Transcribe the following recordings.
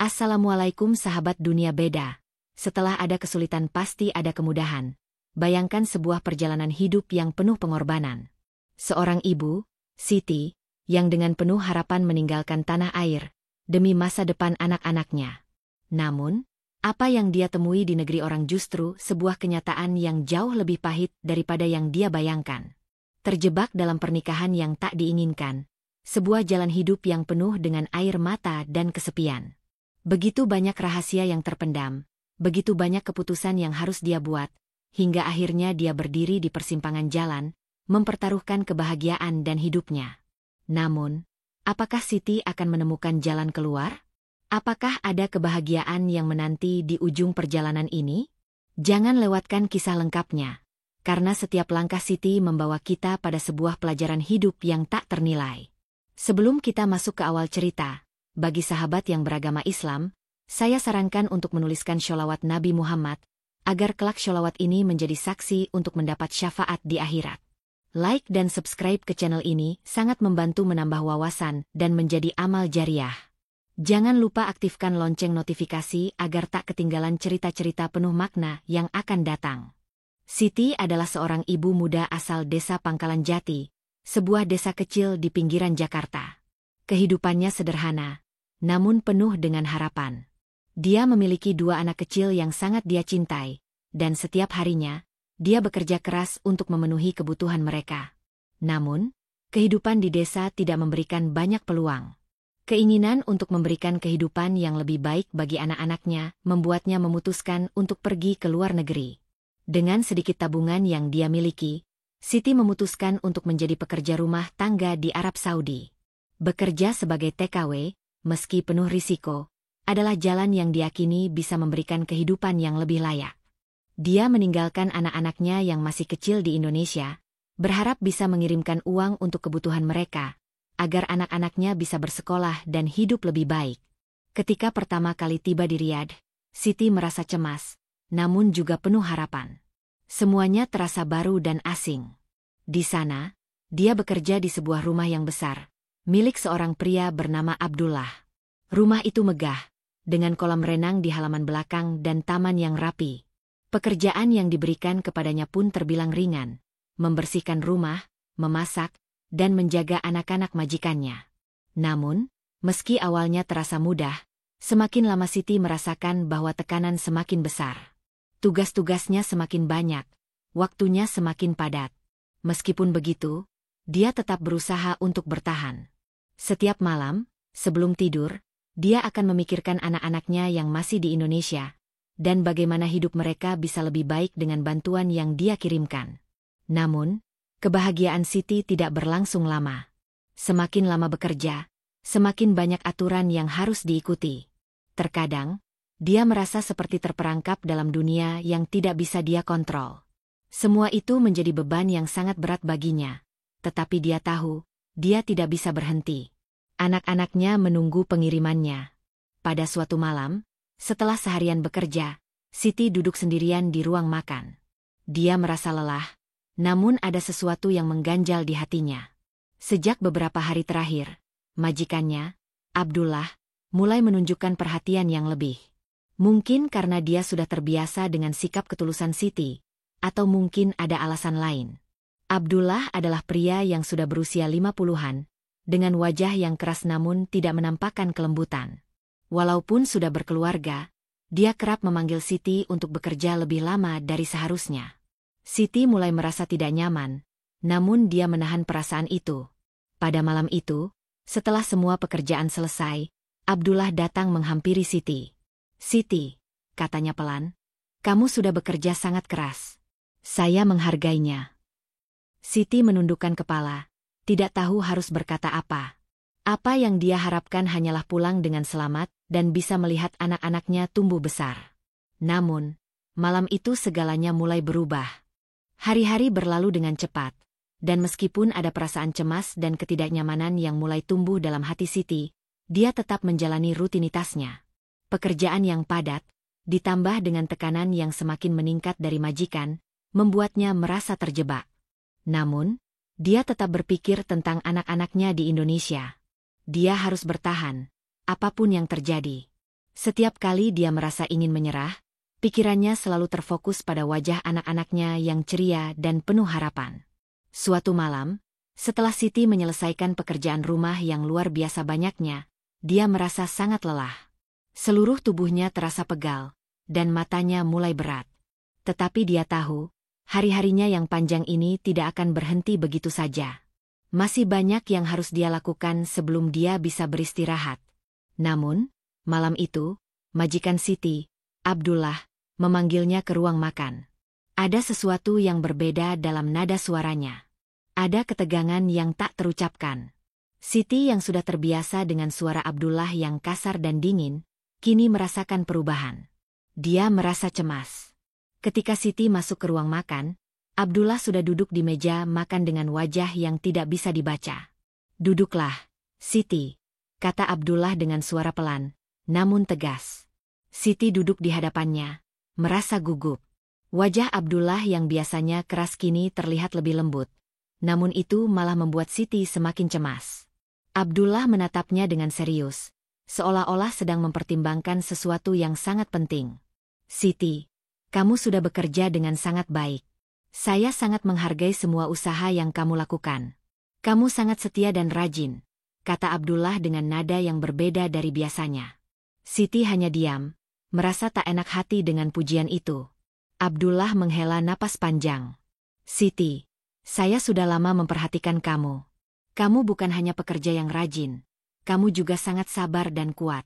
Assalamualaikum sahabat dunia beda. Setelah ada kesulitan pasti ada kemudahan. Bayangkan sebuah perjalanan hidup yang penuh pengorbanan. Seorang ibu, Siti, yang dengan penuh harapan meninggalkan tanah air, demi masa depan anak-anaknya. Namun, apa yang dia temui di negeri orang justru sebuah kenyataan yang jauh lebih pahit daripada yang dia bayangkan. Terjebak dalam pernikahan yang tak diinginkan, sebuah jalan hidup yang penuh dengan air mata dan kesepian. Begitu banyak rahasia yang terpendam, begitu banyak keputusan yang harus dia buat, hingga akhirnya dia berdiri di persimpangan jalan, mempertaruhkan kebahagiaan dan hidupnya. Namun, apakah Siti akan menemukan jalan keluar? Apakah ada kebahagiaan yang menanti di ujung perjalanan ini? Jangan lewatkan kisah lengkapnya, karena setiap langkah Siti membawa kita pada sebuah pelajaran hidup yang tak ternilai. Sebelum kita masuk ke awal cerita, bagi sahabat yang beragama Islam, saya sarankan untuk menuliskan sholawat Nabi Muhammad, agar kelak sholawat ini menjadi saksi untuk mendapat syafaat di akhirat. Like dan subscribe ke channel ini sangat membantu menambah wawasan dan menjadi amal jariah. Jangan lupa aktifkan lonceng notifikasi agar tak ketinggalan cerita-cerita penuh makna yang akan datang. Siti adalah seorang ibu muda asal desa Pangkalan Jati, sebuah desa kecil di pinggiran Jakarta. Kehidupannya sederhana, namun penuh dengan harapan. Dia memiliki 2 anak kecil yang sangat dia cintai, dan setiap harinya, dia bekerja keras untuk memenuhi kebutuhan mereka. Namun, kehidupan di desa tidak memberikan banyak peluang. Keinginan untuk memberikan kehidupan yang lebih baik bagi anak-anaknya membuatnya memutuskan untuk pergi ke luar negeri. Dengan sedikit tabungan yang dia miliki, Siti memutuskan untuk menjadi pekerja rumah tangga di Arab Saudi. Bekerja sebagai TKW, meski penuh risiko, adalah jalan yang diyakini bisa memberikan kehidupan yang lebih layak. Dia meninggalkan anak-anaknya yang masih kecil di Indonesia, berharap bisa mengirimkan uang untuk kebutuhan mereka, agar anak-anaknya bisa bersekolah dan hidup lebih baik. Ketika pertama kali tiba di Riyadh, Siti merasa cemas, namun juga penuh harapan. Semuanya terasa baru dan asing. Di sana, dia bekerja di sebuah rumah yang besar, milik seorang pria bernama Abdullah. Rumah itu megah, dengan kolam renang di halaman belakang dan taman yang rapi. Pekerjaan yang diberikan kepadanya pun terbilang ringan, membersihkan rumah, memasak, dan menjaga anak-anak majikannya. Namun, meski awalnya terasa mudah, semakin lama Siti merasakan bahwa tekanan semakin besar. Tugas-tugasnya semakin banyak, waktunya semakin padat. Meskipun begitu, dia tetap berusaha untuk bertahan. Setiap malam, sebelum tidur, dia akan memikirkan anak-anaknya yang masih di Indonesia, dan bagaimana hidup mereka bisa lebih baik dengan bantuan yang dia kirimkan. Namun, kebahagiaan Siti tidak berlangsung lama. Semakin lama bekerja, semakin banyak aturan yang harus diikuti. Terkadang, dia merasa seperti terperangkap dalam dunia yang tidak bisa dia kontrol. Semua itu menjadi beban yang sangat berat baginya, tetapi dia tahu, dia tidak bisa berhenti. Anak-anaknya menunggu pengirimannya. Pada suatu malam, setelah seharian bekerja, Siti duduk sendirian di ruang makan. Dia merasa lelah, namun ada sesuatu yang mengganjal di hatinya. Sejak beberapa hari terakhir, majikannya, Abdullah, mulai menunjukkan perhatian yang lebih. Mungkin karena dia sudah terbiasa dengan sikap ketulusan Siti, atau mungkin ada alasan lain. Abdullah adalah pria yang sudah berusia 50-an, dengan wajah yang keras namun tidak menampakkan kelembutan. Walaupun sudah berkeluarga, dia kerap memanggil Siti untuk bekerja lebih lama dari seharusnya. Siti mulai merasa tidak nyaman, namun dia menahan perasaan itu. Pada malam itu, setelah semua pekerjaan selesai, Abdullah datang menghampiri Siti. "Siti," katanya pelan, "kamu sudah bekerja sangat keras. Saya menghargainya." Siti menundukkan kepala, tidak tahu harus berkata apa. Apa yang dia harapkan hanyalah pulang dengan selamat dan bisa melihat anak-anaknya tumbuh besar. Namun, malam itu segalanya mulai berubah. Hari-hari berlalu dengan cepat, dan meskipun ada perasaan cemas dan ketidaknyamanan yang mulai tumbuh dalam hati Siti, dia tetap menjalani rutinitasnya. Pekerjaan yang padat, ditambah dengan tekanan yang semakin meningkat dari majikan, membuatnya merasa terjebak. Namun, dia tetap berpikir tentang anak-anaknya di Indonesia. Dia harus bertahan, apapun yang terjadi. Setiap kali dia merasa ingin menyerah, pikirannya selalu terfokus pada wajah anak-anaknya yang ceria dan penuh harapan. Suatu malam, setelah Siti menyelesaikan pekerjaan rumah yang luar biasa banyaknya, dia merasa sangat lelah. Seluruh tubuhnya terasa pegal, dan matanya mulai berat. Tetapi dia tahu, hari-harinya yang panjang ini tidak akan berhenti begitu saja. Masih banyak yang harus dia lakukan sebelum dia bisa beristirahat. Namun, malam itu, majikan Siti, Abdullah, memanggilnya ke ruang makan. Ada sesuatu yang berbeda dalam nada suaranya. Ada ketegangan yang tak terucapkan. Siti yang sudah terbiasa dengan suara Abdullah yang kasar dan dingin, kini merasakan perubahan. Dia merasa cemas. Ketika Siti masuk ke ruang makan, Abdullah sudah duduk di meja makan dengan wajah yang tidak bisa dibaca. "Duduklah, Siti," kata Abdullah dengan suara pelan, namun tegas. Siti duduk di hadapannya, merasa gugup. Wajah Abdullah yang biasanya keras kini terlihat lebih lembut. Namun itu malah membuat Siti semakin cemas. Abdullah menatapnya dengan serius, seolah-olah sedang mempertimbangkan sesuatu yang sangat penting. "Siti, kamu sudah bekerja dengan sangat baik. Saya sangat menghargai semua usaha yang kamu lakukan. Kamu sangat setia dan rajin," kata Abdullah dengan nada yang berbeda dari biasanya. Siti hanya diam, merasa tak enak hati dengan pujian itu. Abdullah menghela napas panjang. "Siti, saya sudah lama memperhatikan kamu. Kamu bukan hanya pekerja yang rajin, kamu juga sangat sabar dan kuat.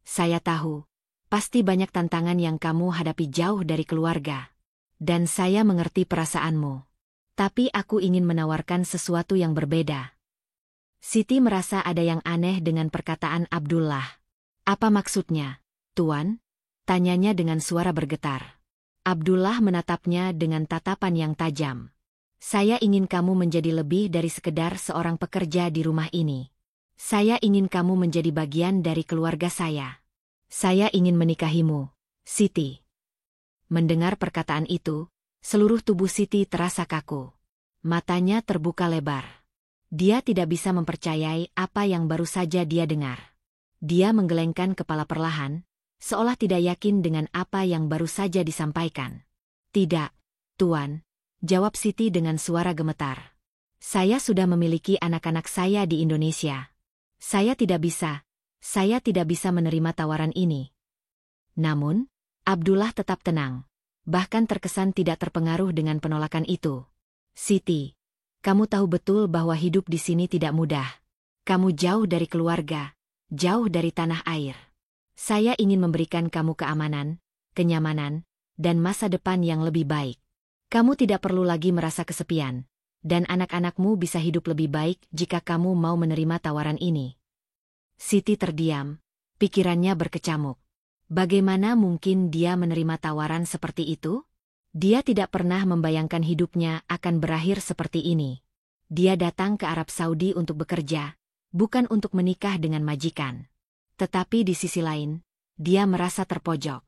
Saya tahu, pasti banyak tantangan yang kamu hadapi jauh dari keluarga. Dan saya mengerti perasaanmu. Tapi aku ingin menawarkan sesuatu yang berbeda." Siti merasa ada yang aneh dengan perkataan Abdullah. "Apa maksudnya, Tuan?" tanyanya dengan suara bergetar. Abdullah menatapnya dengan tatapan yang tajam. "Saya ingin kamu menjadi lebih dari sekedar seorang pekerja di rumah ini. Saya ingin kamu menjadi bagian dari keluarga saya. Saya ingin menikahimu, Siti." Mendengar perkataan itu, seluruh tubuh Siti terasa kaku. Matanya terbuka lebar. Dia tidak bisa mempercayai apa yang baru saja dia dengar. Dia menggelengkan kepala perlahan, seolah tidak yakin dengan apa yang baru saja disampaikan. "Tidak, Tuan," jawab Siti dengan suara gemetar. "Saya sudah memiliki anak-anak saya di Indonesia. Saya tidak bisa menerima tawaran ini." Namun, Abdullah tetap tenang, bahkan terkesan tidak terpengaruh dengan penolakan itu. "Siti, kamu tahu betul bahwa hidup di sini tidak mudah. Kamu jauh dari keluarga, jauh dari tanah air. Saya ingin memberikan kamu keamanan, kenyamanan, dan masa depan yang lebih baik. Kamu tidak perlu lagi merasa kesepian, dan anak-anakmu bisa hidup lebih baik jika kamu mau menerima tawaran ini." Siti terdiam, pikirannya berkecamuk. Bagaimana mungkin dia menerima tawaran seperti itu? Dia tidak pernah membayangkan hidupnya akan berakhir seperti ini. Dia datang ke Arab Saudi untuk bekerja, bukan untuk menikah dengan majikan. Tetapi di sisi lain, dia merasa terpojok.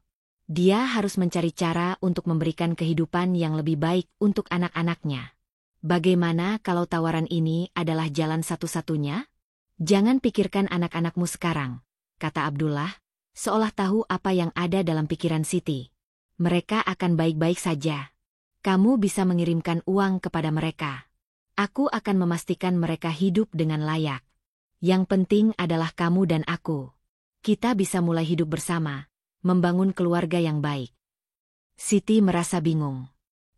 Dia harus mencari cara untuk memberikan kehidupan yang lebih baik untuk anak-anaknya. Bagaimana kalau tawaran ini adalah jalan satu-satunya? "Jangan pikirkan anak-anakmu sekarang," kata Abdullah, seolah tahu apa yang ada dalam pikiran Siti. "Mereka akan baik-baik saja. Kamu bisa mengirimkan uang kepada mereka. Aku akan memastikan mereka hidup dengan layak. Yang penting adalah kamu dan aku. Kita bisa mulai hidup bersama, membangun keluarga yang baik." Siti merasa bingung.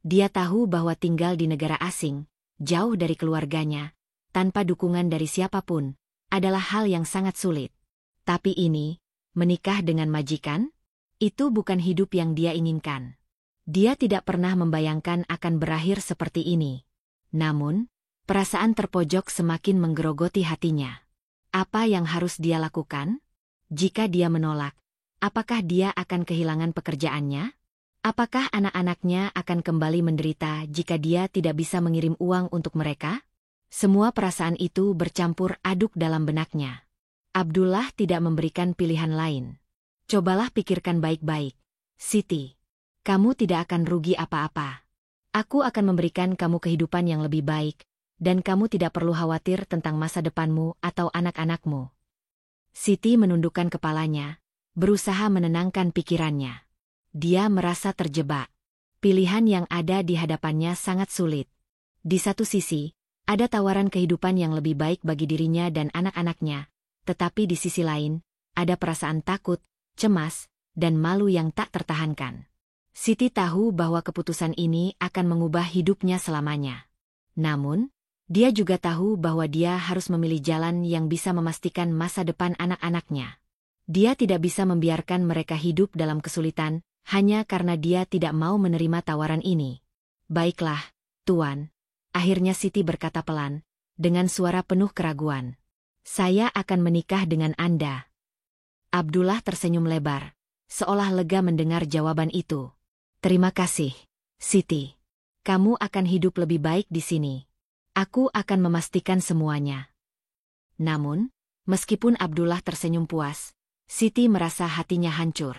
Dia tahu bahwa tinggal di negara asing, jauh dari keluarganya, tanpa dukungan dari siapapun, adalah hal yang sangat sulit. Tapi ini, menikah dengan majikan? Itu bukan hidup yang dia inginkan. Dia tidak pernah membayangkan akan berakhir seperti ini. Namun, perasaan terpojok semakin menggerogoti hatinya. Apa yang harus dia lakukan? Jika dia menolak, apakah dia akan kehilangan pekerjaannya? Apakah anak-anaknya akan kembali menderita jika dia tidak bisa mengirim uang untuk mereka? Semua perasaan itu bercampur aduk dalam benaknya. Abdullah tidak memberikan pilihan lain. "Cobalah pikirkan baik-baik, Siti. Kamu tidak akan rugi apa-apa. Aku akan memberikan kamu kehidupan yang lebih baik, dan kamu tidak perlu khawatir tentang masa depanmu atau anak-anakmu." Siti menundukkan kepalanya, berusaha menenangkan pikirannya. Dia merasa terjebak. Pilihan yang ada di hadapannya sangat sulit. Di satu sisi, ada tawaran kehidupan yang lebih baik bagi dirinya dan anak-anaknya, tetapi di sisi lain, ada perasaan takut, cemas, dan malu yang tak tertahankan. Siti tahu bahwa keputusan ini akan mengubah hidupnya selamanya. Namun, dia juga tahu bahwa dia harus memilih jalan yang bisa memastikan masa depan anak-anaknya. Dia tidak bisa membiarkan mereka hidup dalam kesulitan, hanya karena dia tidak mau menerima tawaran ini. Baiklah, Tuan. Akhirnya Siti berkata pelan, dengan suara penuh keraguan. Saya akan menikah dengan Anda. Abdullah tersenyum lebar, seolah lega mendengar jawaban itu. Terima kasih, Siti. Kamu akan hidup lebih baik di sini. Aku akan memastikan semuanya. Namun, meskipun Abdullah tersenyum puas, Siti merasa hatinya hancur.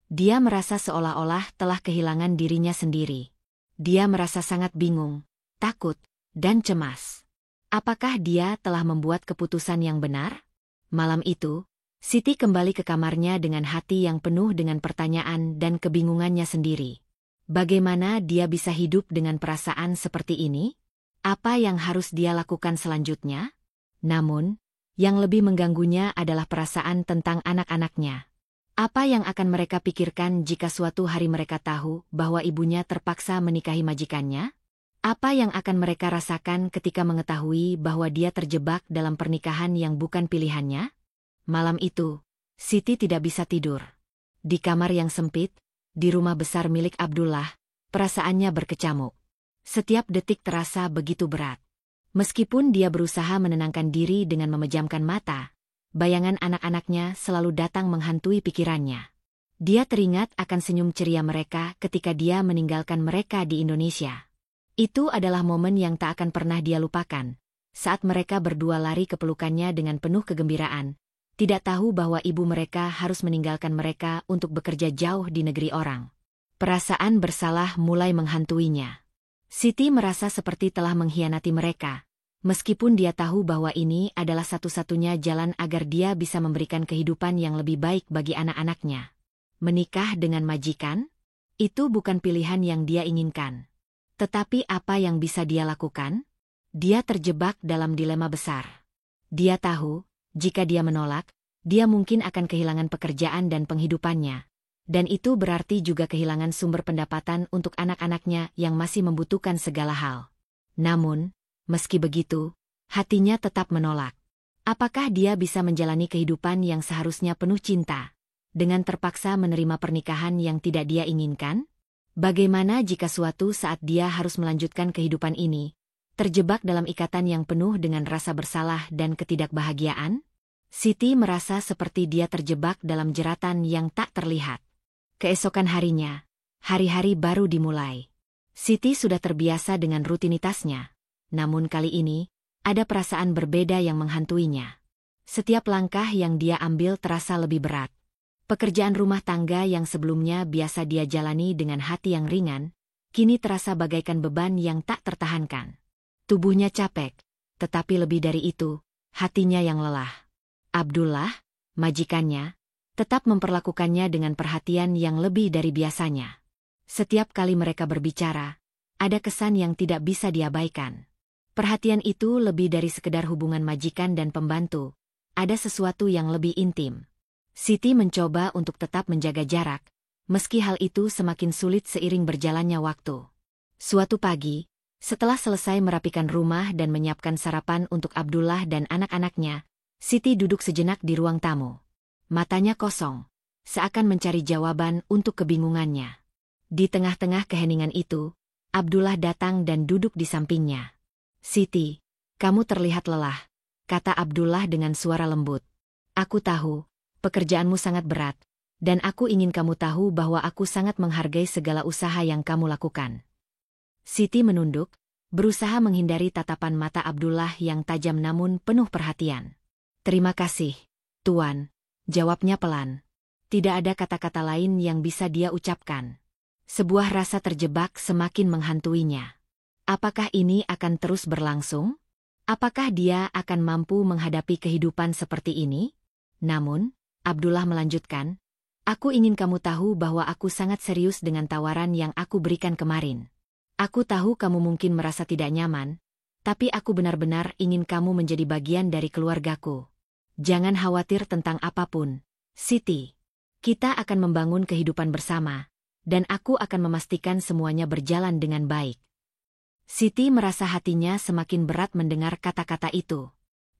Dia merasa seolah-olah telah kehilangan dirinya sendiri. Dia merasa sangat bingung, takut, dan cemas. Apakah dia telah membuat keputusan yang benar? Malam itu, Siti kembali ke kamarnya dengan hati yang penuh dengan pertanyaan dan kebingungannya sendiri. Bagaimana dia bisa hidup dengan perasaan seperti ini? Apa yang harus dia lakukan selanjutnya? Namun, yang lebih mengganggunya adalah perasaan tentang anak-anaknya. Apa yang akan mereka pikirkan jika suatu hari mereka tahu bahwa ibunya terpaksa menikahi majikannya? Apa yang akan mereka rasakan ketika mengetahui bahwa dia terjebak dalam pernikahan yang bukan pilihannya? Malam itu, Siti tidak bisa tidur. Di kamar yang sempit, di rumah besar milik Abdullah, perasaannya berkecamuk. Setiap detik terasa begitu berat. Meskipun dia berusaha menenangkan diri dengan memejamkan mata, bayangan anak-anaknya selalu datang menghantui pikirannya. Dia teringat akan senyum ceria mereka ketika dia meninggalkan mereka di Indonesia. Itu adalah momen yang tak akan pernah dia lupakan, saat mereka berdua lari ke pelukannya dengan penuh kegembiraan, tidak tahu bahwa ibu mereka harus meninggalkan mereka untuk bekerja jauh di negeri orang. Perasaan bersalah mulai menghantuinya. Siti merasa seperti telah mengkhianati mereka, meskipun dia tahu bahwa ini adalah satu-satunya jalan agar dia bisa memberikan kehidupan yang lebih baik bagi anak-anaknya. Menikah dengan majikan? Itu bukan pilihan yang dia inginkan. Tetapi apa yang bisa dia lakukan? Dia terjebak dalam dilema besar. Dia tahu, jika dia menolak, dia mungkin akan kehilangan pekerjaan dan penghidupannya. Dan itu berarti juga kehilangan sumber pendapatan untuk anak-anaknya yang masih membutuhkan segala hal. Namun, meski begitu, hatinya tetap menolak. Apakah dia bisa menjalani kehidupan yang seharusnya penuh cinta, dengan terpaksa menerima pernikahan yang tidak dia inginkan? Bagaimana jika suatu saat dia harus melanjutkan kehidupan ini, terjebak dalam ikatan yang penuh dengan rasa bersalah dan ketidakbahagiaan? Siti merasa seperti dia terjebak dalam jeratan yang tak terlihat. Keesokan harinya, hari-hari baru dimulai. Siti sudah terbiasa dengan rutinitasnya. Namun kali ini, ada perasaan berbeda yang menghantuinya. Setiap langkah yang dia ambil terasa lebih berat. Pekerjaan rumah tangga yang sebelumnya biasa dia jalani dengan hati yang ringan, kini terasa bagaikan beban yang tak tertahankan. Tubuhnya capek, tetapi lebih dari itu, hatinya yang lelah. Abdullah, majikannya, tetap memperlakukannya dengan perhatian yang lebih dari biasanya. Setiap kali mereka berbicara, ada kesan yang tidak bisa diabaikan. Perhatian itu lebih dari sekedar hubungan majikan dan pembantu, ada sesuatu yang lebih intim. Siti mencoba untuk tetap menjaga jarak, meski hal itu semakin sulit seiring berjalannya waktu. Suatu pagi, setelah selesai merapikan rumah dan menyiapkan sarapan untuk Abdullah dan anak-anaknya, Siti duduk sejenak di ruang tamu. Matanya kosong, seakan mencari jawaban untuk kebingungannya. Di tengah-tengah keheningan itu, Abdullah datang dan duduk di sampingnya. "Siti, kamu terlihat lelah," kata Abdullah dengan suara lembut. "Aku tahu, pekerjaanmu sangat berat, dan aku ingin kamu tahu bahwa aku sangat menghargai segala usaha yang kamu lakukan." Siti menunduk, berusaha menghindari tatapan mata Abdullah yang tajam namun penuh perhatian. "Terima kasih, Tuan," jawabnya pelan. Tidak ada kata-kata lain yang bisa dia ucapkan. Sebuah rasa terjebak semakin menghantuinya. Apakah ini akan terus berlangsung? Apakah dia akan mampu menghadapi kehidupan seperti ini? Namun, Abdullah melanjutkan, Aku ingin kamu tahu bahwa aku sangat serius dengan tawaran yang aku berikan kemarin. Aku tahu kamu mungkin merasa tidak nyaman, tapi aku benar-benar ingin kamu menjadi bagian dari keluargaku. Jangan khawatir tentang apapun, Siti. Kita akan membangun kehidupan bersama, dan aku akan memastikan semuanya berjalan dengan baik. Siti merasa hatinya semakin berat mendengar kata-kata itu.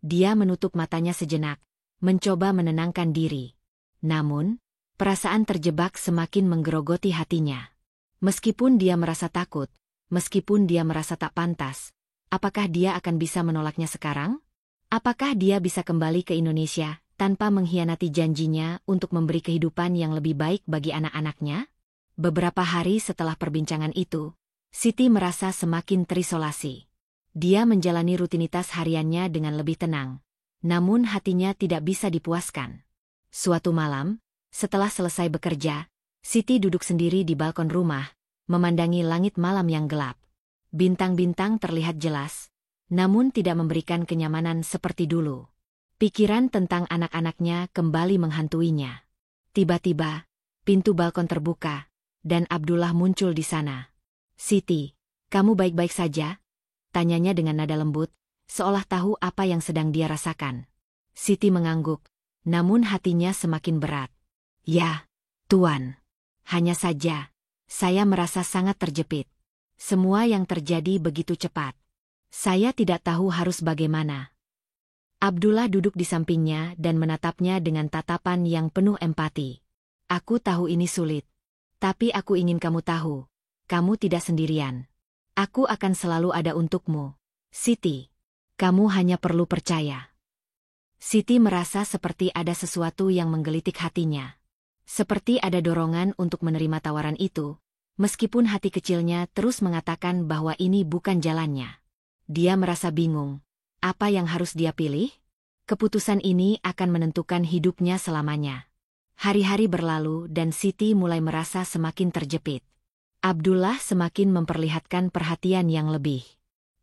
Dia menutup matanya sejenak, mencoba menenangkan diri. Namun, perasaan terjebak semakin menggerogoti hatinya. Meskipun dia merasa takut, meskipun dia merasa tak pantas, apakah dia akan bisa menolaknya sekarang? Apakah dia bisa kembali ke Indonesia tanpa mengkhianati janjinya untuk memberi kehidupan yang lebih baik bagi anak-anaknya? Beberapa hari setelah perbincangan itu, Siti merasa semakin terisolasi. Dia menjalani rutinitas hariannya dengan lebih tenang, namun hatinya tidak bisa dipuaskan. Suatu malam, setelah selesai bekerja, Siti duduk sendiri di balkon rumah, memandangi langit malam yang gelap. Bintang-bintang terlihat jelas, namun tidak memberikan kenyamanan seperti dulu. Pikiran tentang anak-anaknya kembali menghantuinya. Tiba-tiba, pintu balkon terbuka, dan Abdullah muncul di sana. "Siti, kamu baik-baik saja?" tanyanya dengan nada lembut, seolah tahu apa yang sedang dia rasakan. Siti mengangguk, namun hatinya semakin berat. "Ya, Tuan. Hanya saja, saya merasa sangat terjepit. Semua yang terjadi begitu cepat. Saya tidak tahu harus bagaimana." Abdullah duduk di sampingnya dan menatapnya dengan tatapan yang penuh empati. "Aku tahu ini sulit. Tapi aku ingin kamu tahu, kamu tidak sendirian. Aku akan selalu ada untukmu, Siti. Kamu hanya perlu percaya." Siti merasa seperti ada sesuatu yang menggelitik hatinya. Seperti ada dorongan untuk menerima tawaran itu, meskipun hati kecilnya terus mengatakan bahwa ini bukan jalannya. Dia merasa bingung. Apa yang harus dia pilih? Keputusan ini akan menentukan hidupnya selamanya. Hari-hari berlalu dan Siti mulai merasa semakin terjepit. Abdullah semakin memperlihatkan perhatian yang lebih.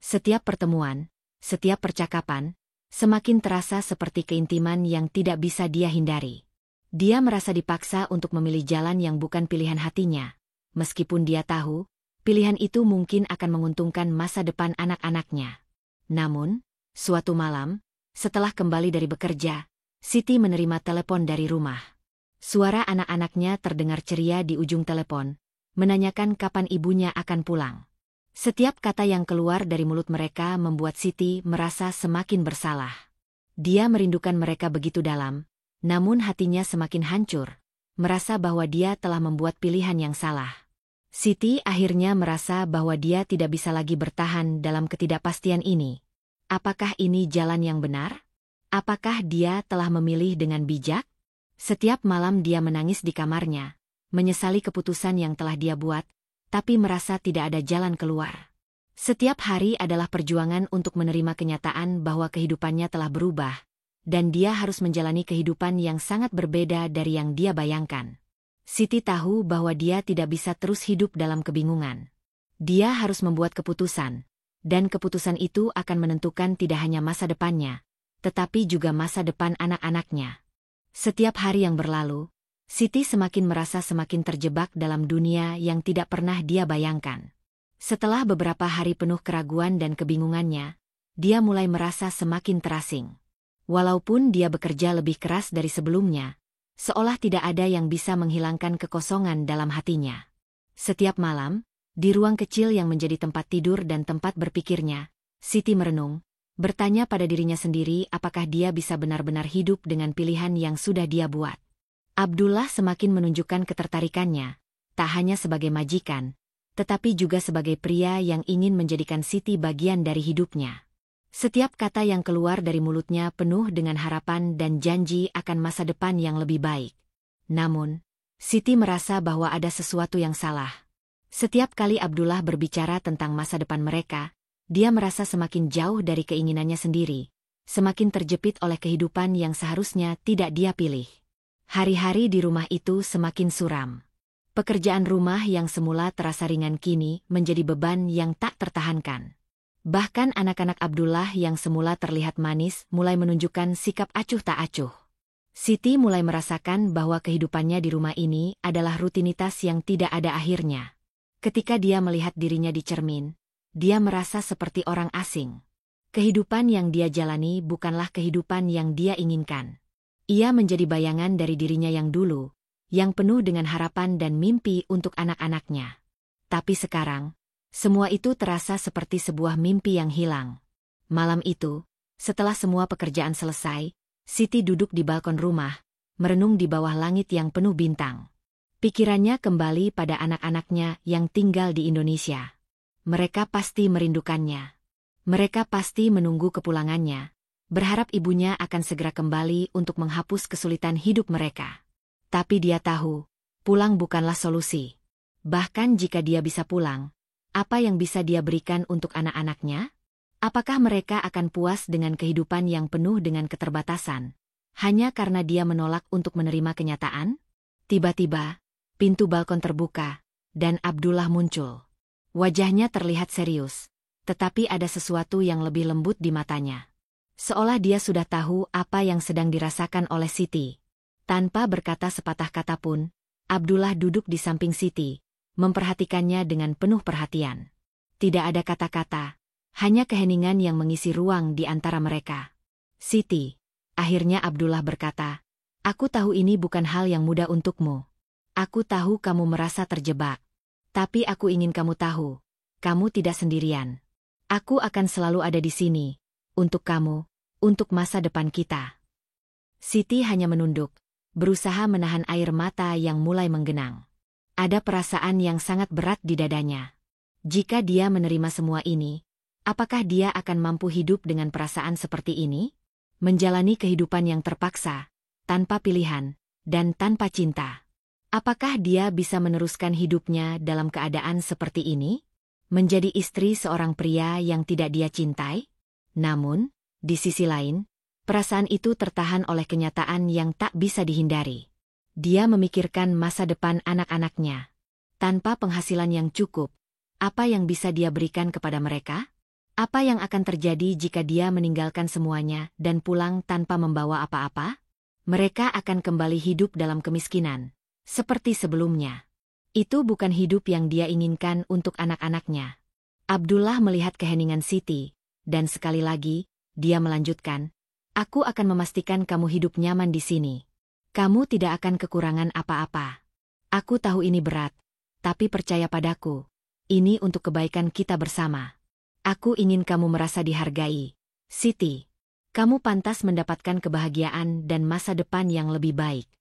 Setiap pertemuan, setiap percakapan, semakin terasa seperti keintiman yang tidak bisa dia hindari. Dia merasa dipaksa untuk memilih jalan yang bukan pilihan hatinya, meskipun dia tahu, pilihan itu mungkin akan menguntungkan masa depan anak-anaknya. Namun, suatu malam, setelah kembali dari bekerja, Siti menerima telepon dari rumah. Suara anak-anaknya terdengar ceria di ujung telepon, menanyakan kapan ibunya akan pulang. Setiap kata yang keluar dari mulut mereka membuat Siti merasa semakin bersalah. Dia merindukan mereka begitu dalam, namun hatinya semakin hancur, merasa bahwa dia telah membuat pilihan yang salah. Siti akhirnya merasa bahwa dia tidak bisa lagi bertahan dalam ketidakpastian ini. Apakah ini jalan yang benar? Apakah dia telah memilih dengan bijak? Setiap malam dia menangis di kamarnya, menyesali keputusan yang telah dia buat, tapi merasa tidak ada jalan keluar. Setiap hari adalah perjuangan untuk menerima kenyataan bahwa kehidupannya telah berubah, dan dia harus menjalani kehidupan yang sangat berbeda dari yang dia bayangkan. Siti tahu bahwa dia tidak bisa terus hidup dalam kebingungan. Dia harus membuat keputusan, dan keputusan itu akan menentukan tidak hanya masa depannya, tetapi juga masa depan anak-anaknya. Setiap hari yang berlalu, Siti semakin merasa semakin terjebak dalam dunia yang tidak pernah dia bayangkan. Setelah beberapa hari penuh keraguan dan kebingungannya, dia mulai merasa semakin terasing. Walaupun dia bekerja lebih keras dari sebelumnya, seolah tidak ada yang bisa menghilangkan kekosongan dalam hatinya. Setiap malam, di ruang kecil yang menjadi tempat tidur dan tempat berpikirnya, Siti merenung, bertanya pada dirinya sendiri apakah dia bisa benar-benar hidup dengan pilihan yang sudah dia buat. Abdullah semakin menunjukkan ketertarikannya, tak hanya sebagai majikan, tetapi juga sebagai pria yang ingin menjadikan Siti bagian dari hidupnya. Setiap kata yang keluar dari mulutnya penuh dengan harapan dan janji akan masa depan yang lebih baik. Namun, Siti merasa bahwa ada sesuatu yang salah. Setiap kali Abdullah berbicara tentang masa depan mereka, dia merasa semakin jauh dari keinginannya sendiri, semakin terjepit oleh kehidupan yang seharusnya tidak dia pilih. Hari-hari di rumah itu semakin suram. Pekerjaan rumah yang semula terasa ringan kini menjadi beban yang tak tertahankan. Bahkan anak-anak Abdullah yang semula terlihat manis mulai menunjukkan sikap acuh tak acuh. Siti mulai merasakan bahwa kehidupannya di rumah ini adalah rutinitas yang tidak ada akhirnya. Ketika dia melihat dirinya di cermin, dia merasa seperti orang asing. Kehidupan yang dia jalani bukanlah kehidupan yang dia inginkan. Ia menjadi bayangan dari dirinya yang dulu, yang penuh dengan harapan dan mimpi untuk anak-anaknya. Tapi sekarang, semua itu terasa seperti sebuah mimpi yang hilang. Malam itu, setelah semua pekerjaan selesai, Siti duduk di balkon rumah, merenung di bawah langit yang penuh bintang. Pikirannya kembali pada anak-anaknya yang tinggal di Indonesia. Mereka pasti merindukannya. Mereka pasti menunggu kepulangannya, berharap ibunya akan segera kembali untuk menghapus kesulitan hidup mereka. Tapi dia tahu, pulang bukanlah solusi. Bahkan jika dia bisa pulang, apa yang bisa dia berikan untuk anak-anaknya? Apakah mereka akan puas dengan kehidupan yang penuh dengan keterbatasan, hanya karena dia menolak untuk menerima kenyataan? Tiba-tiba, pintu balkon terbuka, dan Abdullah muncul. Wajahnya terlihat serius, tetapi ada sesuatu yang lebih lembut di matanya. Seolah dia sudah tahu apa yang sedang dirasakan oleh Siti. Tanpa berkata sepatah kata pun, Abdullah duduk di samping Siti, memperhatikannya dengan penuh perhatian. Tidak ada kata-kata, hanya keheningan yang mengisi ruang di antara mereka. Siti, akhirnya Abdullah berkata, aku tahu ini bukan hal yang mudah untukmu. Aku tahu kamu merasa terjebak. Tapi aku ingin kamu tahu, kamu tidak sendirian. Aku akan selalu ada di sini, untuk kamu, untuk masa depan kita. Siti hanya menunduk, berusaha menahan air mata yang mulai menggenang. Ada perasaan yang sangat berat di dadanya. Jika dia menerima semua ini, apakah dia akan mampu hidup dengan perasaan seperti ini? Menjalani kehidupan yang terpaksa, tanpa pilihan, dan tanpa cinta. Apakah dia bisa meneruskan hidupnya dalam keadaan seperti ini? Menjadi istri seorang pria yang tidak dia cintai? Namun, di sisi lain, perasaan itu tertahan oleh kenyataan yang tak bisa dihindari. Dia memikirkan masa depan anak-anaknya. Tanpa penghasilan yang cukup, apa yang bisa dia berikan kepada mereka? Apa yang akan terjadi jika dia meninggalkan semuanya dan pulang tanpa membawa apa-apa? Mereka akan kembali hidup dalam kemiskinan, seperti sebelumnya. Itu bukan hidup yang dia inginkan untuk anak-anaknya. Abdullah melihat keheningan Siti, dan sekali lagi, dia melanjutkan, aku akan memastikan kamu hidup nyaman di sini. Kamu tidak akan kekurangan apa-apa. Aku tahu ini berat, tapi percaya padaku, ini untuk kebaikan kita bersama. Aku ingin kamu merasa dihargai, Siti. Kamu pantas mendapatkan kebahagiaan dan masa depan yang lebih baik.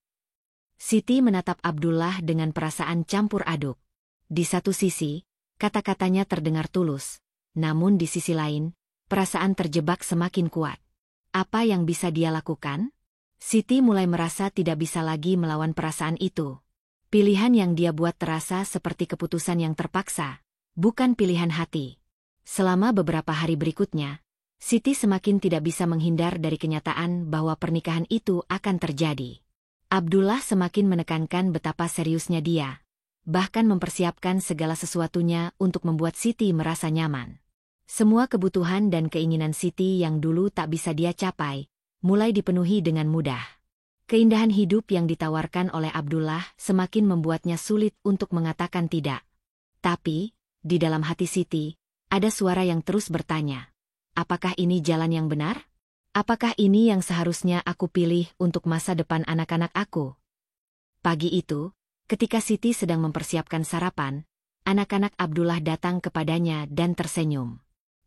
Siti menatap Abdullah dengan perasaan campur aduk. Di satu sisi, kata-katanya terdengar tulus, namun di sisi lain, perasaan terjebak semakin kuat. Apa yang bisa dia lakukan? Siti mulai merasa tidak bisa lagi melawan perasaan itu. Pilihan yang dia buat terasa seperti keputusan yang terpaksa, bukan pilihan hati. Selama beberapa hari berikutnya, Siti semakin tidak bisa menghindar dari kenyataan bahwa pernikahan itu akan terjadi. Abdullah semakin menekankan betapa seriusnya dia, bahkan mempersiapkan segala sesuatunya untuk membuat Siti merasa nyaman. Semua kebutuhan dan keinginan Siti yang dulu tak bisa dia capai, mulai dipenuhi dengan mudah. Keindahan hidup yang ditawarkan oleh Abdullah semakin membuatnya sulit untuk mengatakan tidak. Tapi, di dalam hati Siti, ada suara yang terus bertanya, apakah ini jalan yang benar? Apakah ini yang seharusnya aku pilih untuk masa depan anak-anak aku? Pagi itu, ketika Siti sedang mempersiapkan sarapan, anak-anak Abdullah datang kepadanya dan tersenyum.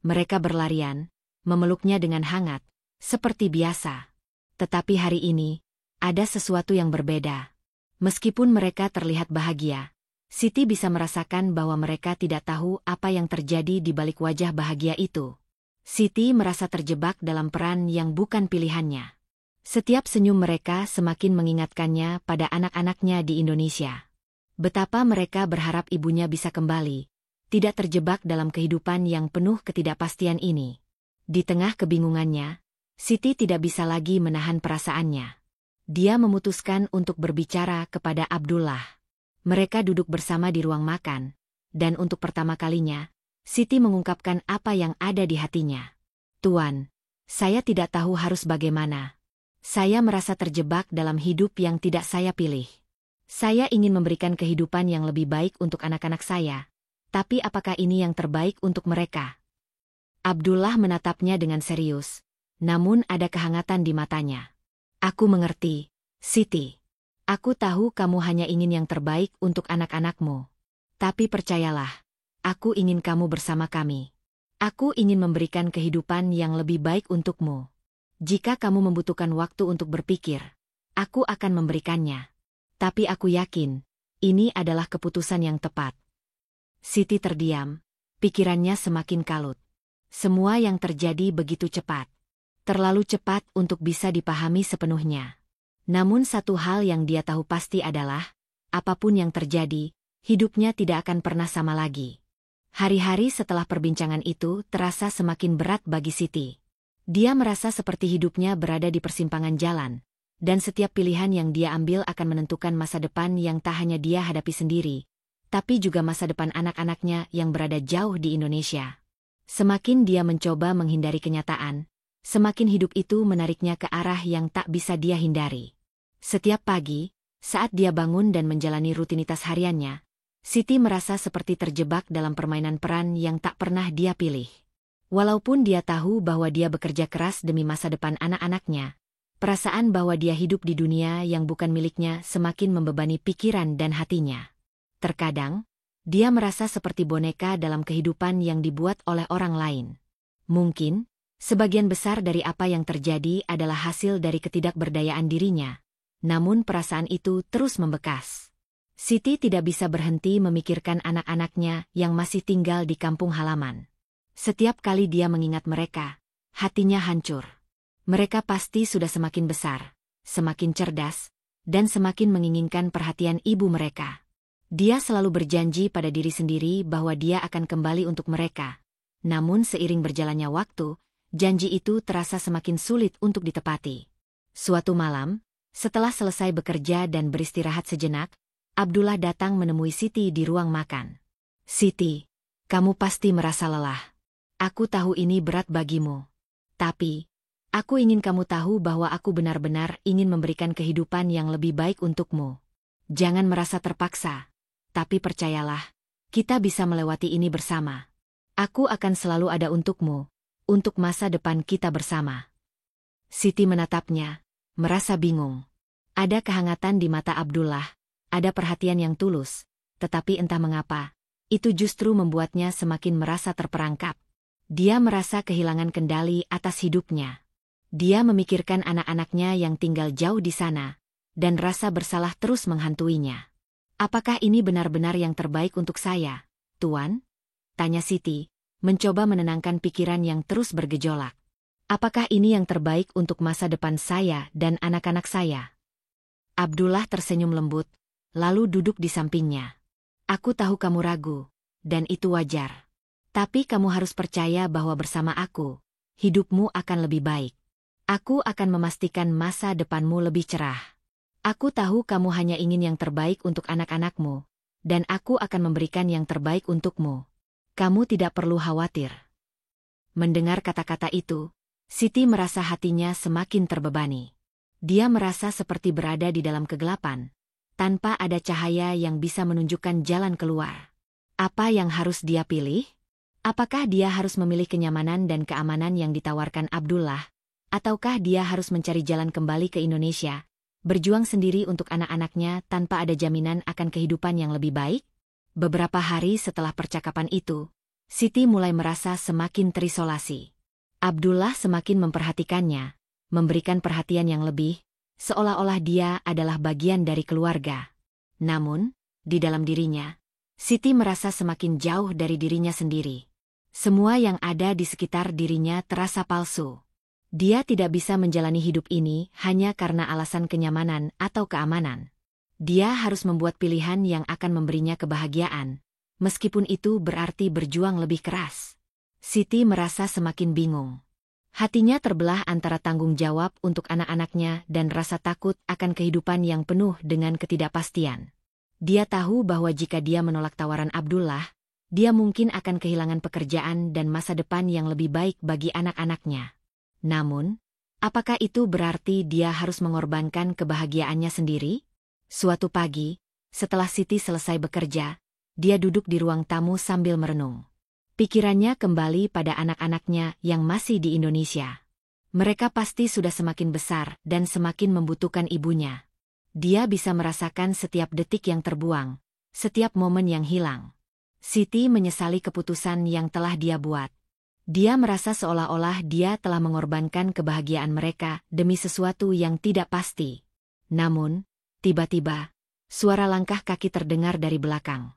Mereka berlarian, memeluknya dengan hangat, seperti biasa. Tetapi hari ini, ada sesuatu yang berbeda. Meskipun mereka terlihat bahagia, Siti bisa merasakan bahwa mereka tidak tahu apa yang terjadi di balik wajah bahagia itu. Siti merasa terjebak dalam peran yang bukan pilihannya. Setiap senyum mereka semakin mengingatkannya pada anak-anaknya di Indonesia. Betapa mereka berharap ibunya bisa kembali, tidak terjebak dalam kehidupan yang penuh ketidakpastian ini. Di tengah kebingungannya, Siti tidak bisa lagi menahan perasaannya. Dia memutuskan untuk berbicara kepada Abdullah. Mereka duduk bersama di ruang makan, dan untuk pertama kalinya, Siti mengungkapkan apa yang ada di hatinya. Tuan, saya tidak tahu harus bagaimana. Saya merasa terjebak dalam hidup yang tidak saya pilih. Saya ingin memberikan kehidupan yang lebih baik untuk anak-anak saya. Tapi apakah ini yang terbaik untuk mereka? Abdullah menatapnya dengan serius. Namun ada kehangatan di matanya. Aku mengerti, Siti. Aku tahu kamu hanya ingin yang terbaik untuk anak-anakmu. Tapi percayalah, aku ingin kamu bersama kami. Aku ingin memberikan kehidupan yang lebih baik untukmu. Jika kamu membutuhkan waktu untuk berpikir, aku akan memberikannya. Tapi aku yakin, ini adalah keputusan yang tepat. Siti terdiam, pikirannya semakin kalut. Semua yang terjadi begitu cepat. Terlalu cepat untuk bisa dipahami sepenuhnya. Namun satu hal yang dia tahu pasti adalah, apapun yang terjadi, hidupnya tidak akan pernah sama lagi. Hari-hari setelah perbincangan itu terasa semakin berat bagi Siti. Dia merasa seperti hidupnya berada di persimpangan jalan, dan setiap pilihan yang dia ambil akan menentukan masa depan yang tak hanya dia hadapi sendiri, tapi juga masa depan anak-anaknya yang berada jauh di Indonesia. Semakin dia mencoba menghindari kenyataan, semakin hidup itu menariknya ke arah yang tak bisa dia hindari. Setiap pagi, saat dia bangun dan menjalani rutinitas hariannya, Siti merasa seperti terjebak dalam permainan peran yang tak pernah dia pilih. Walaupun dia tahu bahwa dia bekerja keras demi masa depan anak-anaknya, perasaan bahwa dia hidup di dunia yang bukan miliknya semakin membebani pikiran dan hatinya. Terkadang, dia merasa seperti boneka dalam kehidupan yang dibuat oleh orang lain. Mungkin, sebagian besar dari apa yang terjadi adalah hasil dari ketidakberdayaan dirinya, namun perasaan itu terus membekas. Siti tidak bisa berhenti memikirkan anak-anaknya yang masih tinggal di kampung halaman. Setiap kali dia mengingat mereka, hatinya hancur. Mereka pasti sudah semakin besar, semakin cerdas, dan semakin menginginkan perhatian ibu mereka. Dia selalu berjanji pada diri sendiri bahwa dia akan kembali untuk mereka. Namun seiring berjalannya waktu, janji itu terasa semakin sulit untuk ditepati. Suatu malam, setelah selesai bekerja dan beristirahat sejenak, Abdullah datang menemui Siti di ruang makan. Siti, kamu pasti merasa lelah. Aku tahu ini berat bagimu. Tapi, aku ingin kamu tahu bahwa aku benar-benar ingin memberikan kehidupan yang lebih baik untukmu. Jangan merasa terpaksa. Tapi percayalah, kita bisa melewati ini bersama. Aku akan selalu ada untukmu, untuk masa depan kita bersama. Siti menatapnya, merasa bingung. Ada kehangatan di mata Abdullah, ada perhatian yang tulus, tetapi entah mengapa, itu justru membuatnya semakin merasa terperangkap. Dia merasa kehilangan kendali atas hidupnya. Dia memikirkan anak-anaknya yang tinggal jauh di sana, dan rasa bersalah terus menghantuinya. Apakah ini benar-benar yang terbaik untuk saya, Tuan? Tanya Siti, mencoba menenangkan pikiran yang terus bergejolak. Apakah ini yang terbaik untuk masa depan saya dan anak-anak saya? Abdullah tersenyum lembut, lalu duduk di sampingnya. Aku tahu kamu ragu, dan itu wajar. Tapi kamu harus percaya bahwa bersama aku, hidupmu akan lebih baik. Aku akan memastikan masa depanmu lebih cerah. Aku tahu kamu hanya ingin yang terbaik untuk anak-anakmu, dan aku akan memberikan yang terbaik untukmu. Kamu tidak perlu khawatir. Mendengar kata-kata itu, Siti merasa hatinya semakin terbebani. Dia merasa seperti berada di dalam kegelapan, tanpa ada cahaya yang bisa menunjukkan jalan keluar. Apa yang harus dia pilih? Apakah dia harus memilih kenyamanan dan keamanan yang ditawarkan Abdullah, ataukah dia harus mencari jalan kembali ke Indonesia, berjuang sendiri untuk anak-anaknya tanpa ada jaminan akan kehidupan yang lebih baik? Beberapa hari setelah percakapan itu, Siti mulai merasa semakin terisolasi. Abdullah semakin memperhatikannya, memberikan perhatian yang lebih, seolah-olah dia adalah bagian dari keluarga. Namun, di dalam dirinya, Siti merasa semakin jauh dari dirinya sendiri. Semua yang ada di sekitar dirinya terasa palsu. Dia tidak bisa menjalani hidup ini hanya karena alasan kenyamanan atau keamanan. Dia harus membuat pilihan yang akan memberinya kebahagiaan, meskipun itu berarti berjuang lebih keras. Siti merasa semakin bingung. Hatinya terbelah antara tanggung jawab untuk anak-anaknya dan rasa takut akan kehidupan yang penuh dengan ketidakpastian. Dia tahu bahwa jika dia menolak tawaran Abdullah, dia mungkin akan kehilangan pekerjaan dan masa depan yang lebih baik bagi anak-anaknya. Namun, Apakah itu berarti dia harus mengorbankan kebahagiaannya sendiri? Suatu pagi, setelah Siti selesai bekerja, dia duduk di ruang tamu sambil merenung. Pikirannya kembali pada anak-anaknya yang masih di Indonesia. Mereka pasti sudah semakin besar dan semakin membutuhkan ibunya. Dia bisa merasakan setiap detik yang terbuang, setiap momen yang hilang. Siti menyesali keputusan yang telah dia buat. Dia merasa seolah-olah dia telah mengorbankan kebahagiaan mereka demi sesuatu yang tidak pasti. Namun, tiba-tiba, suara langkah kaki terdengar dari belakang.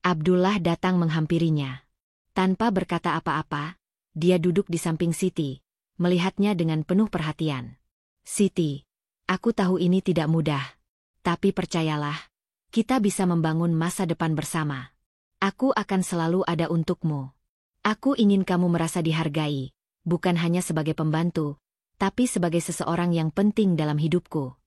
Abdullah datang menghampirinya. Tanpa berkata apa-apa, dia duduk di samping Siti, melihatnya dengan penuh perhatian. Siti, aku tahu ini tidak mudah. Tapi percayalah, kita bisa membangun masa depan bersama. Aku akan selalu ada untukmu. Aku ingin kamu merasa dihargai, bukan hanya sebagai pembantu, tapi sebagai seseorang yang penting dalam hidupku.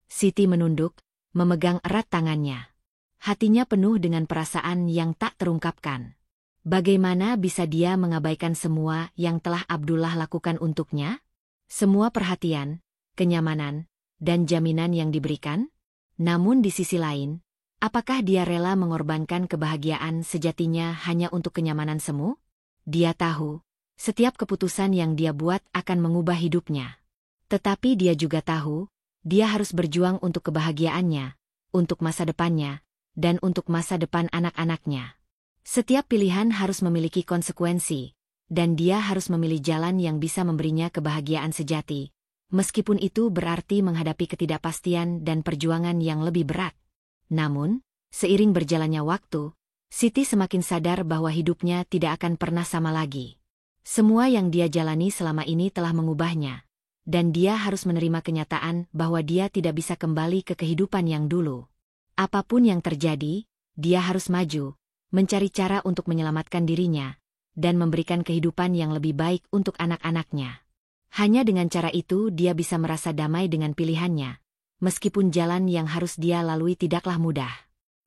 Siti menunduk, memegang erat tangannya. Hatinya penuh dengan perasaan yang tak terungkapkan. Bagaimana bisa dia mengabaikan semua yang telah Abdullah lakukan untuknya? Semua perhatian, kenyamanan, dan jaminan yang diberikan? Namun di sisi lain, apakah dia rela mengorbankan kebahagiaan sejatinya hanya untuk kenyamanan semu? Dia tahu, setiap keputusan yang dia buat akan mengubah hidupnya. Tetapi dia juga tahu, dia harus berjuang untuk kebahagiaannya, untuk masa depannya, dan untuk masa depan anak-anaknya. Setiap pilihan harus memiliki konsekuensi, dan dia harus memilih jalan yang bisa memberinya kebahagiaan sejati, meskipun itu berarti menghadapi ketidakpastian dan perjuangan yang lebih berat. Namun, seiring berjalannya waktu, Siti semakin sadar bahwa hidupnya tidak akan pernah sama lagi. Semua yang dia jalani selama ini telah mengubahnya, dan dia harus menerima kenyataan bahwa dia tidak bisa kembali ke kehidupan yang dulu. Apapun yang terjadi, dia harus maju, mencari cara untuk menyelamatkan dirinya, dan memberikan kehidupan yang lebih baik untuk anak-anaknya. Hanya dengan cara itu dia bisa merasa damai dengan pilihannya, meskipun jalan yang harus dia lalui tidaklah mudah.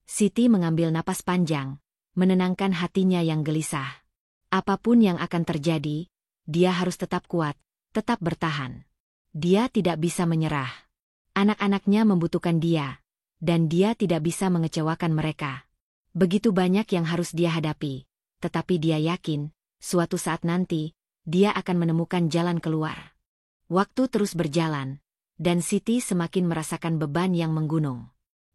Siti mengambil napas panjang, menenangkan hatinya yang gelisah. Apapun yang akan terjadi, dia harus tetap kuat, tetap bertahan. Dia tidak bisa menyerah. Anak-anaknya membutuhkan dia, dan dia tidak bisa mengecewakan mereka. Begitu banyak yang harus dia hadapi, tetapi dia yakin, suatu saat nanti, dia akan menemukan jalan keluar. Waktu terus berjalan, dan Siti semakin merasakan beban yang menggunung.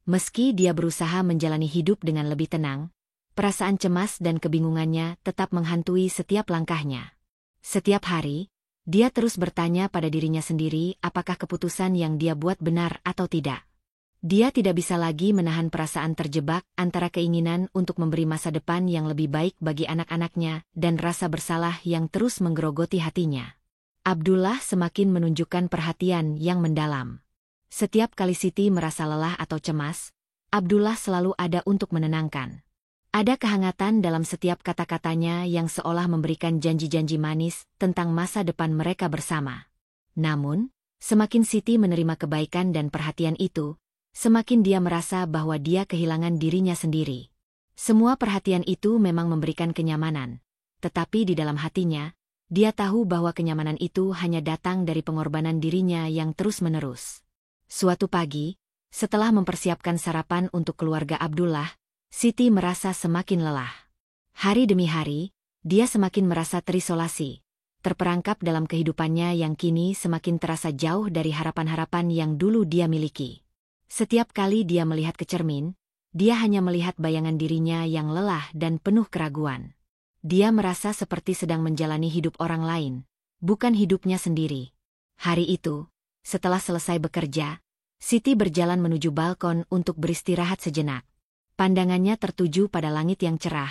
Meski dia berusaha menjalani hidup dengan lebih tenang, perasaan cemas dan kebingungannya tetap menghantui setiap langkahnya. Setiap hari, dia terus bertanya pada dirinya sendiri apakah keputusan yang dia buat benar atau tidak. Dia tidak bisa lagi menahan perasaan terjebak antara keinginan untuk memberi masa depan yang lebih baik bagi anak-anaknya dan rasa bersalah yang terus menggerogoti hatinya. Abdullah semakin menunjukkan perhatian yang mendalam. Setiap kali Siti merasa lelah atau cemas, Abdullah selalu ada untuk menenangkan. Ada kehangatan dalam setiap kata-katanya yang seolah memberikan janji-janji manis tentang masa depan mereka bersama. Namun, semakin Siti menerima kebaikan dan perhatian itu, semakin dia merasa bahwa dia kehilangan dirinya sendiri. Semua perhatian itu memang memberikan kenyamanan, tetapi di dalam hatinya, dia tahu bahwa kenyamanan itu hanya datang dari pengorbanan dirinya yang terus-menerus. Suatu pagi, setelah mempersiapkan sarapan untuk keluarga Abdullah, Siti merasa semakin lelah. Hari demi hari, dia semakin merasa terisolasi, terperangkap dalam kehidupannya yang kini semakin terasa jauh dari harapan-harapan yang dulu dia miliki. Setiap kali dia melihat ke cermin, dia hanya melihat bayangan dirinya yang lelah dan penuh keraguan. Dia merasa seperti sedang menjalani hidup orang lain, bukan hidupnya sendiri. Hari itu, setelah selesai bekerja, Siti berjalan menuju balkon untuk beristirahat sejenak. Pandangannya tertuju pada langit yang cerah,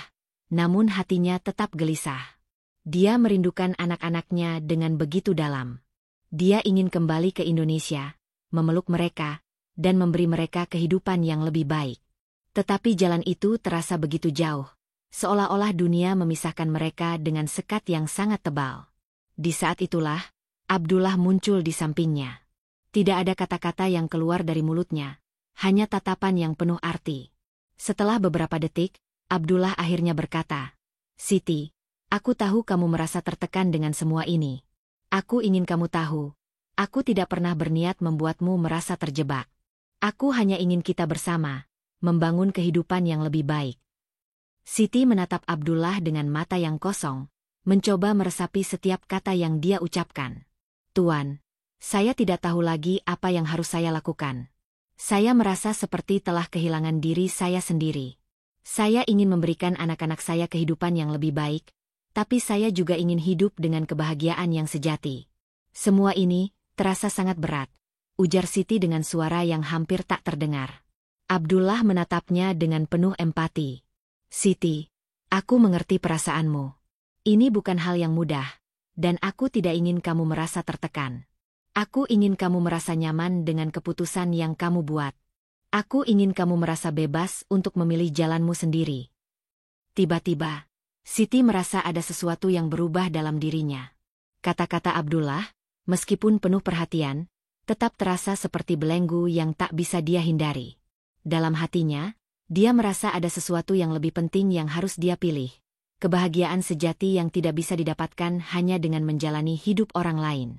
namun hatinya tetap gelisah. Dia merindukan anak-anaknya dengan begitu dalam. Dia ingin kembali ke Indonesia, memeluk mereka, dan memberi mereka kehidupan yang lebih baik. Tetapi jalan itu terasa begitu jauh, seolah-olah dunia memisahkan mereka dengan sekat yang sangat tebal. Di saat itulah, Abdullah muncul di sampingnya. Tidak ada kata-kata yang keluar dari mulutnya, hanya tatapan yang penuh arti. Setelah beberapa detik, Abdullah akhirnya berkata, "Siti, aku tahu kamu merasa tertekan dengan semua ini. Aku ingin kamu tahu, Aku tidak pernah berniat membuatmu merasa terjebak. Aku hanya ingin kita bersama, membangun kehidupan yang lebih baik. Siti menatap Abdullah dengan mata yang kosong, mencoba meresapi setiap kata yang dia ucapkan. Tuan, saya tidak tahu lagi apa yang harus saya lakukan. Saya merasa seperti telah kehilangan diri saya sendiri. Saya ingin memberikan anak-anak saya kehidupan yang lebih baik, tapi saya juga ingin hidup dengan kebahagiaan yang sejati. Semua ini terasa sangat berat, ujar Siti dengan suara yang hampir tak terdengar. Abdullah menatapnya dengan penuh empati. Siti, aku mengerti perasaanmu. Ini bukan hal yang mudah, dan aku tidak ingin kamu merasa tertekan. Aku ingin kamu merasa nyaman dengan keputusan yang kamu buat. Aku ingin kamu merasa bebas untuk memilih jalanmu sendiri. Tiba-tiba, Siti merasa ada sesuatu yang berubah dalam dirinya. Kata-kata Abdullah, meskipun penuh perhatian, tetap terasa seperti belenggu yang tak bisa dia hindari. Dalam hatinya, dia merasa ada sesuatu yang lebih penting yang harus dia pilih. Kebahagiaan sejati yang tidak bisa didapatkan hanya dengan menjalani hidup orang lain.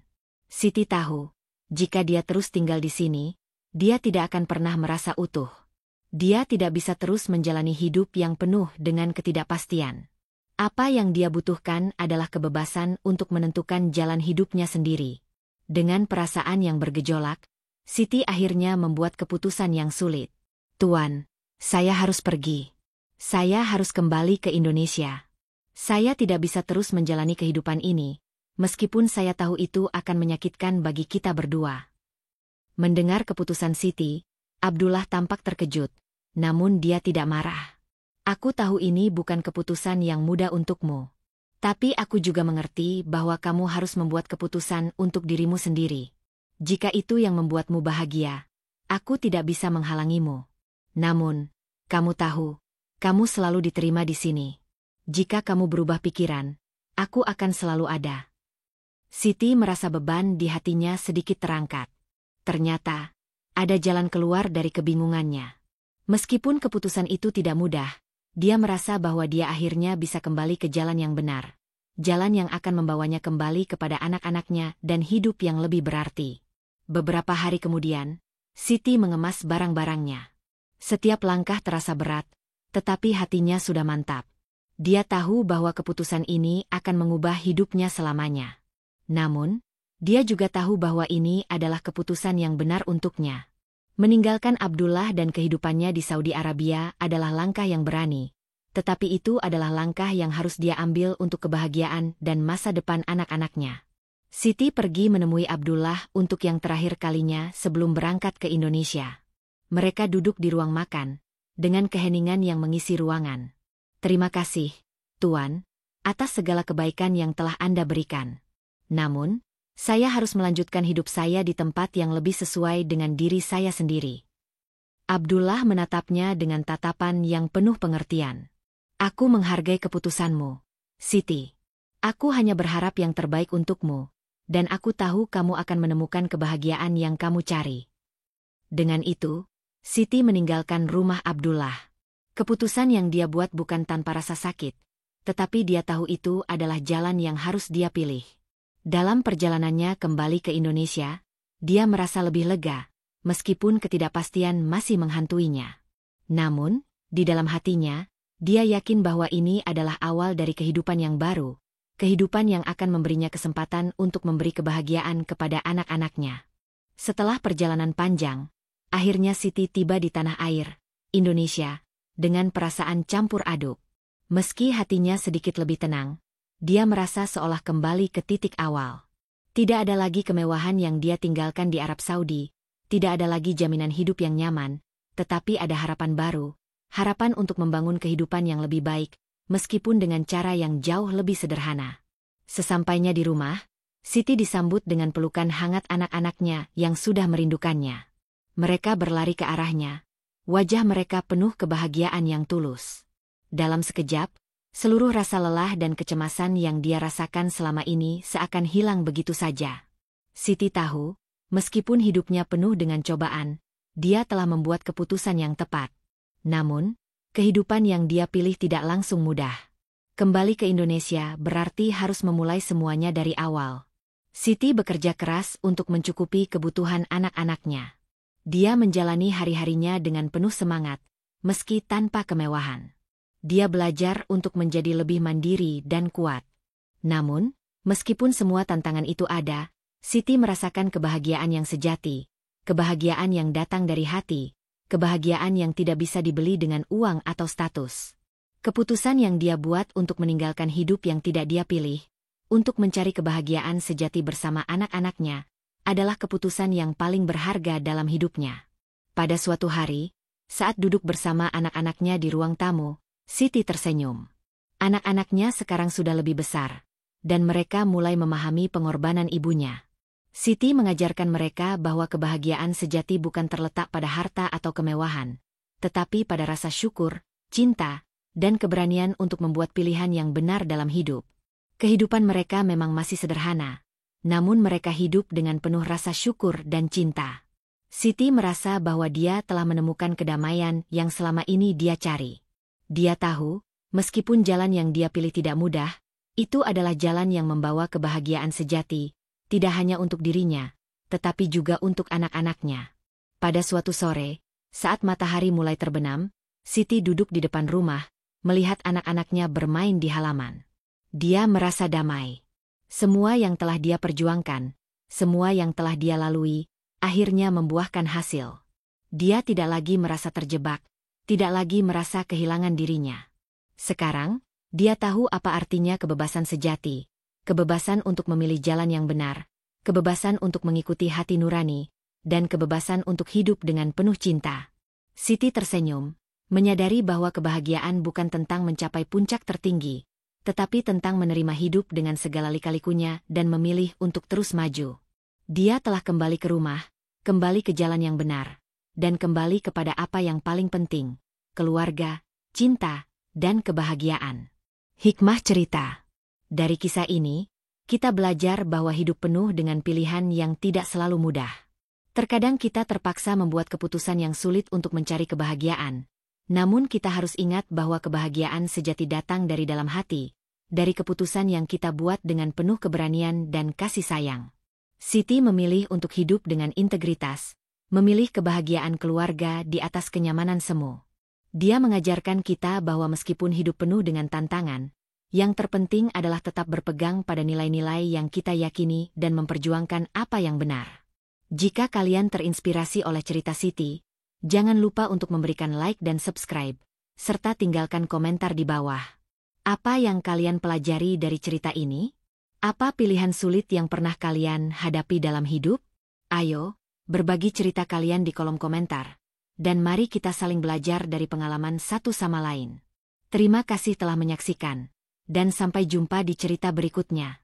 Siti tahu, jika dia terus tinggal di sini, dia tidak akan pernah merasa utuh. Dia tidak bisa terus menjalani hidup yang penuh dengan ketidakpastian. Apa yang dia butuhkan adalah kebebasan untuk menentukan jalan hidupnya sendiri. Dengan perasaan yang bergejolak, Siti akhirnya membuat keputusan yang sulit. Tuan, saya harus pergi. Saya harus kembali ke Indonesia. Saya tidak bisa terus menjalani kehidupan ini, meskipun saya tahu itu akan menyakitkan bagi kita berdua. Mendengar keputusan Siti, Abdullah tampak terkejut, namun dia tidak marah. Aku tahu ini bukan keputusan yang mudah untukmu. Tapi aku juga mengerti bahwa kamu harus membuat keputusan untuk dirimu sendiri. Jika itu yang membuatmu bahagia, aku tidak bisa menghalangimu. Namun, kamu tahu, kamu selalu diterima di sini. Jika kamu berubah pikiran, aku akan selalu ada. Siti merasa beban di hatinya sedikit terangkat. Ternyata, ada jalan keluar dari kebingungannya. Meskipun keputusan itu tidak mudah, dia merasa bahwa dia akhirnya bisa kembali ke jalan yang benar. Jalan yang akan membawanya kembali kepada anak-anaknya dan hidup yang lebih berarti. Beberapa hari kemudian, Siti mengemas barang-barangnya. Setiap langkah terasa berat, tetapi hatinya sudah mantap. Dia tahu bahwa keputusan ini akan mengubah hidupnya selamanya. Namun, dia juga tahu bahwa ini adalah keputusan yang benar untuknya. Meninggalkan Abdullah dan kehidupannya di Saudi Arabia adalah langkah yang berani, tetapi itu adalah langkah yang harus dia ambil untuk kebahagiaan dan masa depan anak-anaknya. Siti pergi menemui Abdullah untuk yang terakhir kalinya sebelum berangkat ke Indonesia. Mereka duduk di ruang makan, dengan keheningan yang mengisi ruangan. Terima kasih, Tuan, atas segala kebaikan yang telah Anda berikan. Namun, saya harus melanjutkan hidup saya di tempat yang lebih sesuai dengan diri saya sendiri. Abdullah menatapnya dengan tatapan yang penuh pengertian. Aku menghargai keputusanmu, Siti. Aku hanya berharap yang terbaik untukmu, dan aku tahu kamu akan menemukan kebahagiaan yang kamu cari. Dengan itu, Siti meninggalkan rumah Abdullah. Keputusan yang dia buat bukan tanpa rasa sakit, tetapi dia tahu itu adalah jalan yang harus dia pilih. Dalam perjalanannya kembali ke Indonesia, dia merasa lebih lega, meskipun ketidakpastian masih menghantuinya. Namun, di dalam hatinya, dia yakin bahwa ini adalah awal dari kehidupan yang baru, kehidupan yang akan memberinya kesempatan untuk memberi kebahagiaan kepada anak-anaknya. Setelah perjalanan panjang, akhirnya Siti tiba di tanah air, Indonesia, dengan perasaan campur aduk. Meski hatinya sedikit lebih tenang, dia merasa seolah kembali ke titik awal. Tidak ada lagi kemewahan yang dia tinggalkan di Arab Saudi, tidak ada lagi jaminan hidup yang nyaman, tetapi ada harapan baru, harapan untuk membangun kehidupan yang lebih baik, meskipun dengan cara yang jauh lebih sederhana. Sesampainya di rumah, Siti disambut dengan pelukan hangat anak-anaknya yang sudah merindukannya. Mereka berlari ke arahnya, wajah mereka penuh kebahagiaan yang tulus. Dalam sekejap, seluruh rasa lelah dan kecemasan yang dia rasakan selama ini seakan hilang begitu saja. Siti tahu, meskipun hidupnya penuh dengan cobaan, dia telah membuat keputusan yang tepat. Namun, kehidupan yang dia pilih tidak langsung mudah. Kembali ke Indonesia berarti harus memulai semuanya dari awal. Siti bekerja keras untuk mencukupi kebutuhan anak-anaknya. Dia menjalani hari-harinya dengan penuh semangat, meski tanpa kemewahan. Dia belajar untuk menjadi lebih mandiri dan kuat. Namun, meskipun semua tantangan itu ada, Siti merasakan kebahagiaan yang sejati, kebahagiaan yang datang dari hati, kebahagiaan yang tidak bisa dibeli dengan uang atau status. Keputusan yang dia buat untuk meninggalkan hidup yang tidak dia pilih, untuk mencari kebahagiaan sejati bersama anak-anaknya, adalah keputusan yang paling berharga dalam hidupnya. Pada suatu hari, saat duduk bersama anak-anaknya di ruang tamu, Siti tersenyum. Anak-anaknya sekarang sudah lebih besar, dan mereka mulai memahami pengorbanan ibunya. Siti mengajarkan mereka bahwa kebahagiaan sejati bukan terletak pada harta atau kemewahan, tetapi pada rasa syukur, cinta, dan keberanian untuk membuat pilihan yang benar dalam hidup. Kehidupan mereka memang masih sederhana, namun mereka hidup dengan penuh rasa syukur dan cinta. Siti merasa bahwa dia telah menemukan kedamaian yang selama ini dia cari. Dia tahu, meskipun jalan yang dia pilih tidak mudah, itu adalah jalan yang membawa kebahagiaan sejati, tidak hanya untuk dirinya, tetapi juga untuk anak-anaknya. Pada suatu sore, saat matahari mulai terbenam, Siti duduk di depan rumah, melihat anak-anaknya bermain di halaman. Dia merasa damai. Semua yang telah dia perjuangkan, semua yang telah dia lalui, akhirnya membuahkan hasil. Dia tidak lagi merasa terjebak, tidak lagi merasa kehilangan dirinya. Sekarang, dia tahu apa artinya kebebasan sejati, kebebasan untuk memilih jalan yang benar, kebebasan untuk mengikuti hati nurani, dan kebebasan untuk hidup dengan penuh cinta. Siti tersenyum, menyadari bahwa kebahagiaan bukan tentang mencapai puncak tertinggi, tetapi tentang menerima hidup dengan segala lika-likunya dan memilih untuk terus maju. Dia telah kembali ke rumah, kembali ke jalan yang benar, dan kembali kepada apa yang paling penting, keluarga, cinta, dan kebahagiaan. Hikmah cerita. Dari kisah ini, kita belajar bahwa hidup penuh dengan pilihan yang tidak selalu mudah. Terkadang kita terpaksa membuat keputusan yang sulit untuk mencari kebahagiaan. Namun kita harus ingat bahwa kebahagiaan sejati datang dari dalam hati, dari keputusan yang kita buat dengan penuh keberanian dan kasih sayang. Siti memilih untuk hidup dengan integritas, memilih kebahagiaan keluarga di atas kenyamanan semu. Dia mengajarkan kita bahwa meskipun hidup penuh dengan tantangan, yang terpenting adalah tetap berpegang pada nilai-nilai yang kita yakini dan memperjuangkan apa yang benar. Jika kalian terinspirasi oleh cerita Siti, jangan lupa untuk memberikan like dan subscribe, serta tinggalkan komentar di bawah. Apa yang kalian pelajari dari cerita ini? Apa pilihan sulit yang pernah kalian hadapi dalam hidup? Ayo, berbagi cerita kalian di kolom komentar. Dan mari kita saling belajar dari pengalaman satu sama lain. Terima kasih telah menyaksikan. Dan sampai jumpa di cerita berikutnya.